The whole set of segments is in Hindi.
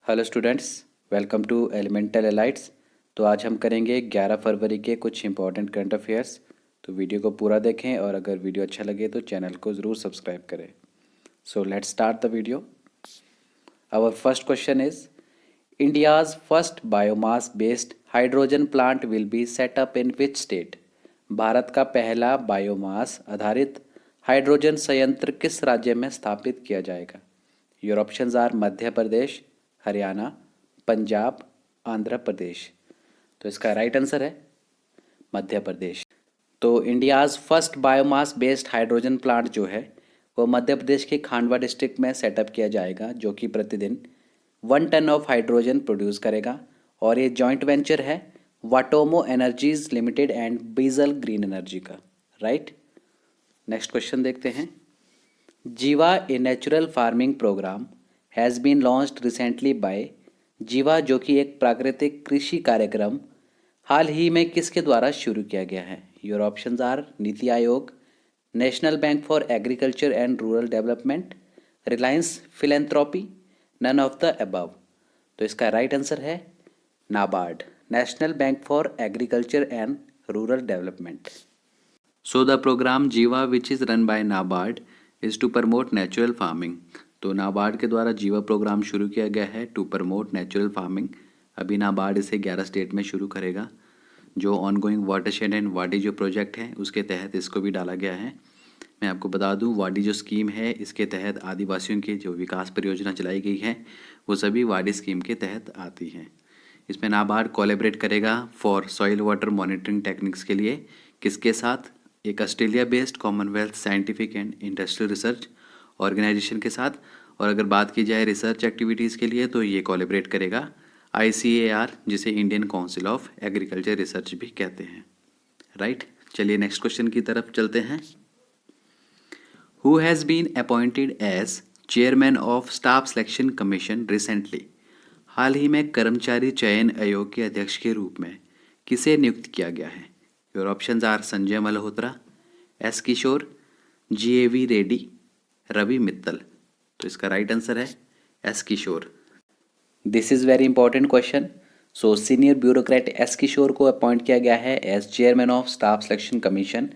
Hello students, welcome to elemental elites. तो आज हम करेंगे 11 फरवरी के कुछ इंपॉर्टेंट करंट अफेयर्स। तो वीडियो को पूरा देखें और अगर वीडियो अच्छा लगे तो चैनल को ज़रूर सब्सक्राइब करें। So let's start the video. Our first question is India's first biomass based hydrogen plant will be set up in which state. Bharat का पहला बायोमास आधारित हाइड्रोजन संयंत्र किस राज्य में स्थापित किया जाएगा। Your options are Madhya Pradesh, Haryana, Punjab, Andhra Pradesh. तो इसका राइट आंसर है मध्य प्रदेश। तो India's first biomass based hydrogen plant जो है वो मध्य प्रदेश के खांडवा डिस्ट्रिक्ट में सेटअप किया जाएगा, जो कि प्रतिदिन 1 टन ऑफ हाइड्रोजन प्रोड्यूस करेगा। और ये जॉइंट वेंचर है वाटोमो energies limited and Bijal green energy का। राइट, नेक्स्ट क्वेश्चन देखते हैं। Jiva a natural farming programme has been launched recently by. Jiva जो कि एक प्राकृतिक कृषि कार्यक्रम हाल ही में किसके द्वारा शुरू किया गया है। Your options are NITI Aayog, national bank for agriculture and rural development, Reliance philanthropy, none of the above. तो इसका राइट आंसर है NABARD, national bank for agriculture and rural development. So the programme Jiva which is run by NABARD is to promote natural farming. तो नाबार्ड के द्वारा जीवा प्रोग्राम शुरू किया गया है टू प्रमोट नेचुरल फार्मिंग। अभी नाबार्ड इसे 11 स्टेट में शुरू करेगा। जो ऑनगोइंग वाटरशेड एंड वाडी जो प्रोजेक्ट है उसके तहत इसको भी डाला गया है। मैं आपको बता दूं, वाडी जो स्कीम है इसके तहत आदिवासियों की जो विकास परियोजना चलाई गई है वो सभी वाडी स्कीम के तहत आती हैं। इसमें नाबार्ड कोलैबोरेट करेगा for soil water monitoring techniques के लिए किसके साथ, एक Australia based Commonwealth Scientific and Industrial Research Organisation के साथ। और अगर बात की जाए रिसर्च एक्टिविटीज़ के लिए तो ये कोलैबोरेट करेगा ICAR, जिसे Indian council of agriculture research भी कहते हैं। राइट, चलिए नेक्स्ट क्वेश्चन की तरफ चलते हैं। Who has been appointed as chairman of staff selection commission recently. हाल ही में कर्मचारी चयन आयोग के अध्यक्ष के रूप में किसे नियुक्त किया गया है। Your options are Sanjay Malhotra, S Kishore, GAV Reddy, Ravi Mittal. तो इसका राइट आंसर है S Kishore. This is very important question. So senior bureaucrat S Kishore को अपॉइंट किया गया है as chairman of staff selection Commission.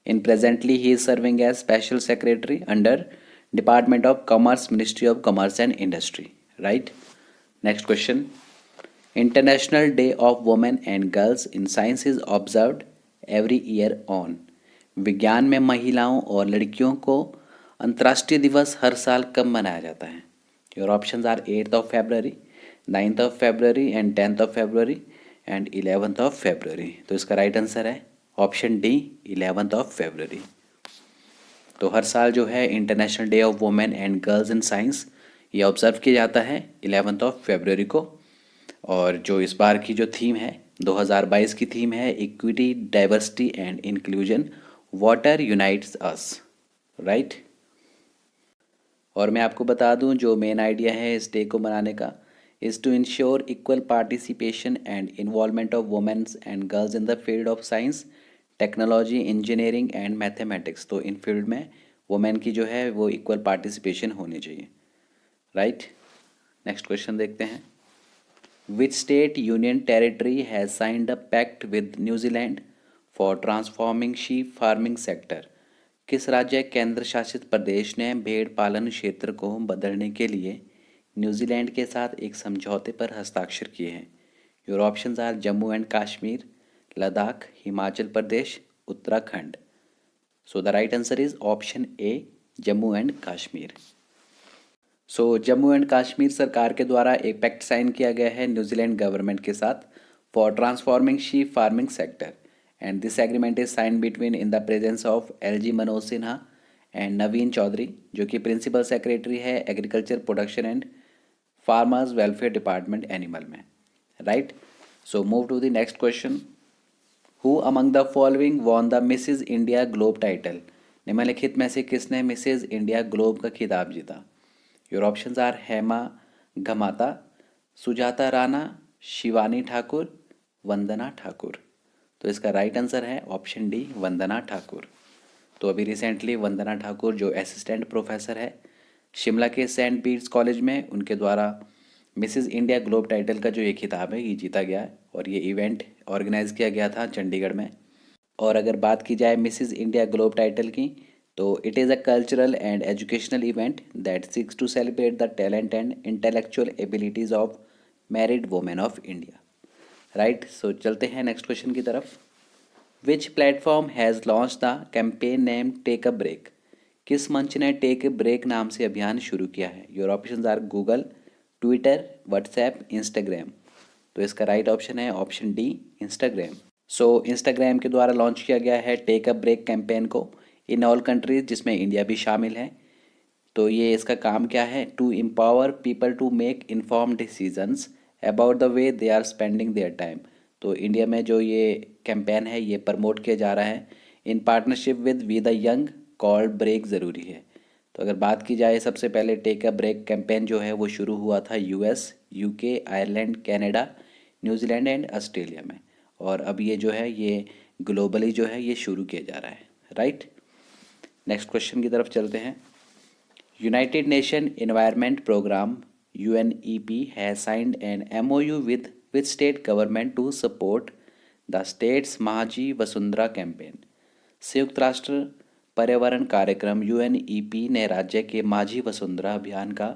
In presently he is serving as special secretary under Department of Commerce, Ministry of Commerce and Industry. Right, next question. International Day of Women and girls in science is observed every year on. विज्ञान में महिलाओं और लड़कियों को अंतर्राष्ट्रीय दिवस हर साल कब मनाया जाता है। Your options are 8th of February, 9th of February and 10th of February and 11th of February। तो इसका राइट आंसर है option D, 11th of February। तो हर साल जो है International Day of Women and girls in Science ये ऑब्जर्व किया जाता है 11th ऑफ February को। और जो इस बार की जो थीम है 2022 की थीम है equity, diversity and inclusion, water unites us. Right, और मैं आपको बता दूं जो मेन आइडिया है इस डे को मनाने का is to ensure equal participation and involvement of womens and girls in the field of science, technology, engineering and mathematics. तो इन फील्ड में वुमेन की जो है वो इक्वल पार्टिसिपेशन होनी चाहिए। राइट, नेक्स्ट क्वेश्चन देखते हैं। Which state union territory has signed a pact with New Zealand for transforming sheep farming sector. किस राज्य केंद्र शासित प्रदेश ने भेड़ पालन क्षेत्र को बदलने के लिए न्यूजीलैंड के साथ एक समझौते पर हस्ताक्षर किए हैं। Your options are Jammu and Kashmir, Ladakh, Himachal Pradesh, Uttarakhand. So the right answer is option A, Jammu and Kashmir. So Jammu and Kashmir सरकार के द्वारा एक पैक्ट साइन किया गया है न्यूजीलैंड गवर्नमेंट के साथ for transforming sheep farming sector. And this agreement is signed between in the presence of LG Manoj Sinha and Naveen Chaudhary, जो कि प्रिंसिपल सेक्रेटरी है agriculture production and farmers welfare department animal में। Right, so move to the next question. Who among the following won the Mrs India globe title. निम्नलिखित में से किसने मिसेज इंडिया ग्लोब का खिताब जीता। Your options are Hema Ghamata, Sujata Rana, Shivani Thakur, Vandana Thakur. तो इसका राइट आंसर है ऑप्शन डी, वंदना ठाकुर। तो अभी रिसेंटली वंदना ठाकुर जो असिस्टेंट प्रोफेसर है शिमला के सेंट पीटर्स कॉलेज में, उनके द्वारा मिसेस इंडिया ग्लोब टाइटल का जो ये खिताब है ये जीता गया है और ये इवेंट ऑर्गेनाइज किया गया था चंडीगढ़ में। और अगर बात की जाए मिसेस इंडिया ग्लोब टाइटल की, तो it is a cultural and educational event that seeks to celebrate the talent and intellectual abilities of married women of India. Right, so चलते हैं नेक्स्ट क्वेश्चन की तरफ। Which platform has launched the campaign name take a break? किस मंच ने टेक ए ब्रेक नाम से अभियान शुरू किया है? Your options are Google, Twitter, WhatsApp, Instagram. तो इसका राइट ऑप्शन है option D, Instagram. So Instagram के द्वारा लॉन्च किया गया है टेक अ ब्रेक कैंपेन को इन ऑल कंट्रीज, जिसमें इंडिया भी शामिल है। तो ये इसका काम क्या है? To empower people to make inform decisions about the way they are spending their time. तो इंडिया में जो ये कैंपेन है ये प्रमोट किया जा रहा है in partnership with We the Young, called break ज़रूरी है। तो अगर बात की जाए, सबसे पहले टेक अ ब्रेक कैंपेन जो है वो शुरू हुआ था US, UK, Ireland, Canada, New Zealand and Australia में। और अब ये जो है ये ग्लोबली जो है ये शुरू किया जा रहा है। राइट, नेक्स्ट क्वेश्चन की तरफ चलते हैं। United Nation Environment Programme UNEP has signed an MOU with state government to support the state's Majhi Vasundhara campaign. संयुक्त राष्ट्र पर्यावरण कार्यक्रम UNEP ने राज्य के माझी वसुंधरा अभियान का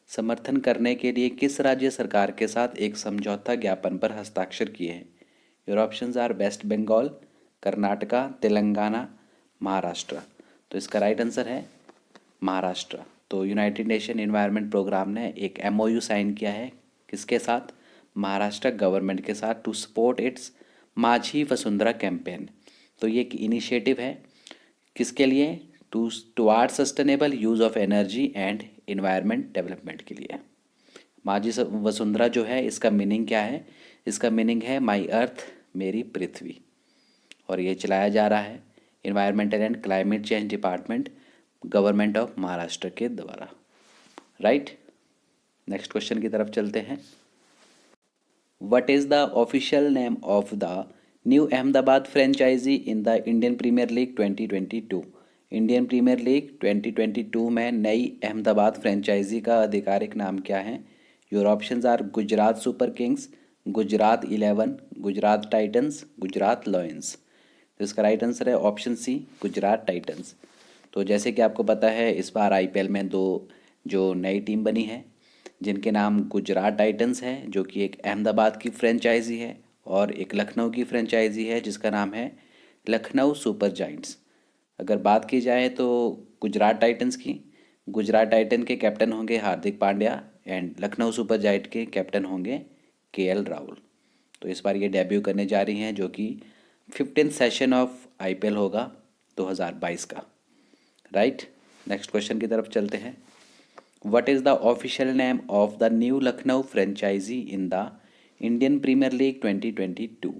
समर्थन करने के लिए किस राज्य सरकार के साथ एक समझौता ज्ञापन पर हस्ताक्षर किए हैं? Your options are West Bengal, Karnataka, Telangana, Maharashtra. तो इसका राइट आंसर है महाराष्ट्र। तो यूनाइटेड नेशन एनवायरनमेंट प्रोग्राम ने एक MOU साइन किया है किसके साथ? महाराष्ट्र गवर्नमेंट के साथ, टू सपोर्ट इट्स माझी वसुंधरा कैंपेन। तो ये एक इनिशिएटिव है किसके लिए? Toward sustainable use of energy and environment development के लिए। माझी वसुंधरा जो है इसका मीनिंग क्या है? इसका मीनिंग है माई अर्थ, मेरी पृथ्वी। और ये चलाया जा रहा है environmental and climate change department, government of Maharashtra के द्वारा। राइट, नेक्स्ट क्वेश्चन की तरफ चलते हैं। What is the official name of the new Ahmedabad franchise in the Indian Premier League 2022? Indian Premier League 2022 में नई अहमदाबाद फ्रेंचाइजी का आधिकारिक नाम क्या है? Your options are Gujarat Super Kings, Gujarat 11, Gujarat Titans, Gujarat Lions. तो इसका राइट आंसर है ऑप्शन सी, गुजरात टाइटंस। तो जैसे कि आपको पता है इस बार IPL में दो जो नई टीम बनी है जिनके नाम गुजरात टाइटंस है जो कि एक अहमदाबाद की फ्रेंचाइजी है, और एक लखनऊ की फ्रेंचाइजी है जिसका नाम है लखनऊ सुपर जायंट्स। अगर बात की जाए तो गुजरात टाइटंस की, गुजरात टाइटन के कैप्टन होंगे Hardik Pandya and Lucknow super giant के कैप्टन होंगे KL राहुल। तो इस बार ये डेब्यू करने जा रही हैं जो कि 15th सेशन ऑफ IPL होगा 2022 का। राइट, नेक्स्ट क्वेश्चन की तरफ चलते हैं। What is the official name of the new Lucknow franchise in the Indian Premier League 2022?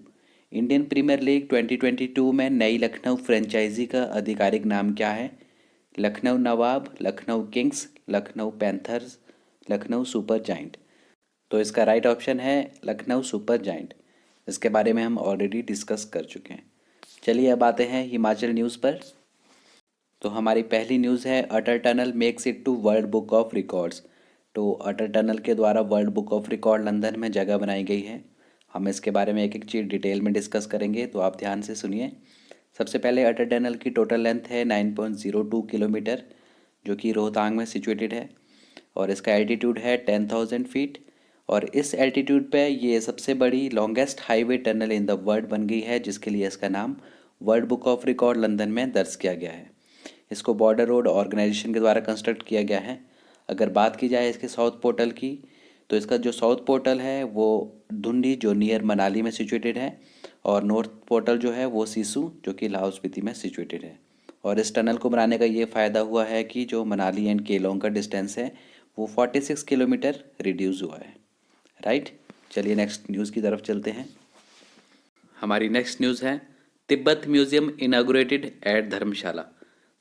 Indian Premier League 2022 में नई लखनऊ फ्रेंचाइजी का आधिकारिक नाम क्या है? Lucknow Nawab, Lucknow kings, Lucknow panthers, Lucknow super giant. तो इसका राइट ऑप्शन है लखनऊ सुपर जायंट। इसके बारे में हम ऑलरेडी डिस्कस कर चुके हैं। चलिए अब आते हैं हिमाचल न्यूज़ पर। तो हमारी पहली न्यूज़ है Atal tunnel makes it to world book of records. तो अटल टनल के द्वारा world book of record London में जगह बनाई गई है। हम इसके बारे में एक एक चीज़ डिटेल में डिस्कस करेंगे, तो आप ध्यान से सुनिए। सबसे पहले अटल टनल की टोटल लेंथ है 9.02 किलोमीटर जो कि रोहतांग में सिचुएटेड है, और इसका एल्टीट्यूड है 10,000 फीट। और इस एल्टीट्यूड पे ये सबसे बड़ी longest highway tunnel in the world बन गई है, जिसके लिए इसका नाम world book of record London में दर्ज किया गया है। इसको बॉर्डर रोड ऑर्गेनाइजेशन के द्वारा कंस्ट्रक्ट किया गया है। अगर बात की जाए इसके साउथ पोर्टल की, तो इसका जो साउथ पोर्टल है वो धुंडी जो नियर मनाली में सिचुएटेड है, और नॉर्थ पोर्टल जो है वो सिसु जो कि लाहौल स्पीति में सिचुएटेड है। और इस टनल को बनाने का ये फ़ायदा हुआ है कि जो मनाली एंड केलोंग का डिस्टेंस है वो 46 किलोमीटर रिड्यूस हुआ है। राइट, चलिए नेक्स्ट न्यूज़ की तरफ चलते हैं। हमारी नेक्स्ट न्यूज़ है तिब्बत म्यूज़ियम इनागुरेटेड एट धर्मशाला।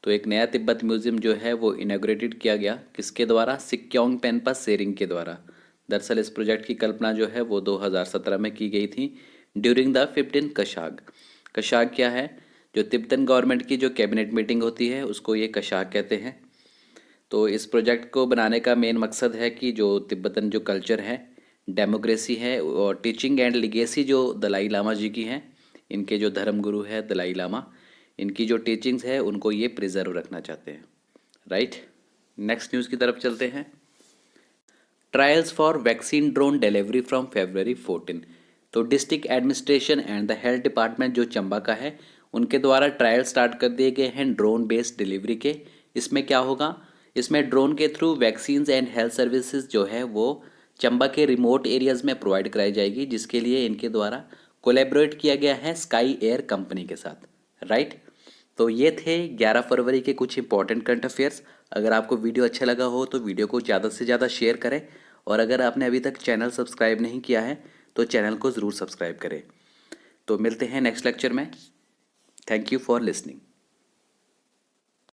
तो एक नया तिब्बत म्यूज़ियम जो है वो इनागुरेटेड किया गया किसके द्वारा? सिक्योंग पेनपा सेरिंग के द्वारा। दरअसल इस प्रोजेक्ट की कल्पना जो है वो 2017 में की गई थी ड्यूरिंग द 15 कशाग। कशाग क्या है? जो तिब्बतन गवर्नमेंट की जो कैबिनेट मीटिंग होती है उसको ये कशाग कहते हैं। तो इस प्रोजेक्ट को बनाने का मेन मकसद है कि जो तिब्बतन जो कल्चर है, डेमोक्रेसी है और टीचिंग एंड लिगेसी जो दलाई लामा जी की हैं, इनके जो धर्म गुरु है दलाई लामा, इनकी जो टीचिंग्स है उनको ये प्रिजर्व रखना चाहते हैं। राइट, नेक्स्ट न्यूज़ की तरफ चलते हैं। Trials for vaccine drone delivery from February 14। तो district administration and the health department जो चंबा का है, उनके द्वारा ट्रायल स्टार्ट कर दिए गए हैं ड्रोन बेस्ड डिलीवरी के। इसमें क्या होगा, इसमें ड्रोन के through vaccines and health services जो है वो चंबा के रिमोट एरियाज़ में प्रोवाइड कराई जाएगी, जिसके लिए इनके द्वारा कोलैबोरेट किया गया है स्काई एयर कंपनी के साथ। राइट, तो ये थे 11 फरवरी के कुछ इंपॉर्टेंट करंट अफेयर्स। अगर आपको वीडियो अच्छा लगा हो तो वीडियो को ज़्यादा से ज़्यादा शेयर करें, और अगर आपने अभी तक चैनल सब्सक्राइब नहीं किया है तो चैनल को ज़रूर सब्सक्राइब करें। तो मिलते हैं नेक्स्ट लेक्चर में। Thank you for listening.